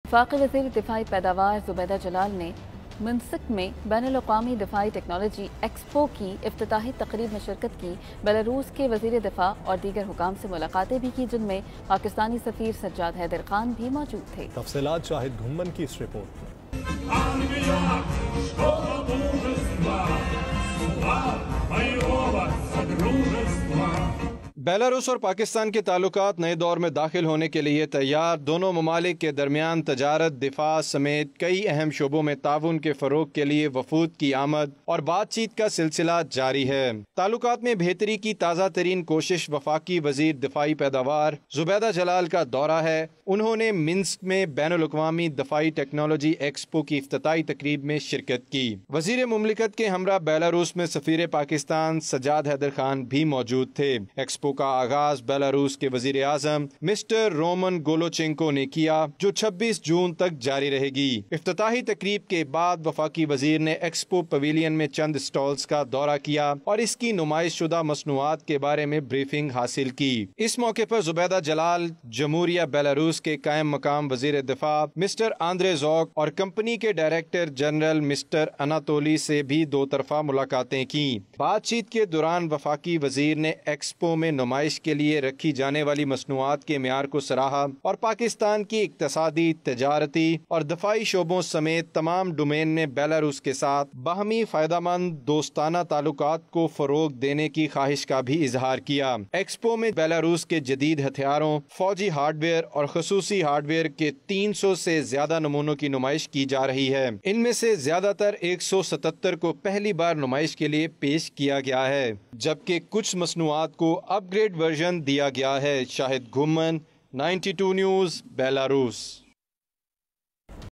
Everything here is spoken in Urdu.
وفاقی وزیر دفاعی پیداوار زبیدہ جلال نے منسک میں بین الاقوامی دفاعی ٹیکنالوجی ایکسپو کی افتتاحی تقریب میں شرکت کی۔ بیلاروس کے وزیر دفاع اور دیگر حکام سے ملاقاتیں بھی کی، جن میں پاکستانی سفیر سجاد حیدر خان بھی موجود تھے۔ تفصیلات شاہد گھمن کی اس رپورٹ میں۔ بیلاروس اور پاکستان کے تعلقات نئے دور میں داخل ہونے کے لیے تیار۔ دونوں ممالک کے درمیان تجارت، دفاع سمیت کئی اہم شعبوں میں تعاون کے فروغ کے لیے وفود کی آمد اور بات چیت کا سلسلہ جاری ہے۔ تعلقات میں بہتری کی تازہ ترین کوشش وفاقی وزیر دفاعی پیداوار زبیدہ جلال کا دورہ ہے۔ انہوں نے منسک میں بین الاقوامی دفاعی ٹیکنالوجی ایکسپو کی افتتاحی تقریب میں شرکت کی۔ وزیر مملکت کے ہمراہ بیلاروس میں سفیر پاکستان سجاد حیدر خان بھی موجود تھے۔ ایکسپو کا آغاز بیلاروس کے وزیر اعظم مسٹر رومن گولوچینکو نے کیا، جو 26 جون تک جاری رہے گی۔ افتتاحی تقریب کے بعد وفاقی وزیر نے ایکسپو پویلین میں چند سٹالز کا دورہ کیا اور اس کی نمائش شدہ مصنوعات کے بارے میں بریفنگ حاصل کی۔ اس موقع پر زبیدہ جلال جمہوریہ بیلاروس کے قائم مقام وزیر دفاع مسٹر آندرے زوک اور کمپنی کے ڈائریکٹر جنرل مسٹر اناتولی سے بھی دو طرفہ ملاقاتیں کی۔ بات چیت کے دوران وفاقی وزیر نے ایکسپو میں نمائش کے لیے رکھی جانے والی مصنوعات کے معیار کو سراہا اور پاکستان کی اقتصادی، تجارتی اور دفاعی شعبوں سمیت تمام ڈومین میں بیلاروس کے ساتھ باہمی فائدہ مند دوستانہ تعلقات کو فروغ دینے کی خواہش کا بھی اظہار کیا۔ ایکسپو میں بیلاروس کے جدید ہتھیاروں، فوجی ہارڈ ویئر اور خصوصی ہارڈ ویئر کے 300 سے زیادہ نمونوں کی نمائش کی جا رہی ہے۔ ان میں سے زیادہ تر 177 کو پہلی بار نمائش کے لیے پیش کیا گیا ہے، جبکہ کچھ مصنوعات کو اپ گریڈ ورژن دیا گیا ہے۔ شاہد گھمن، 92 نیوز، بیلاروس۔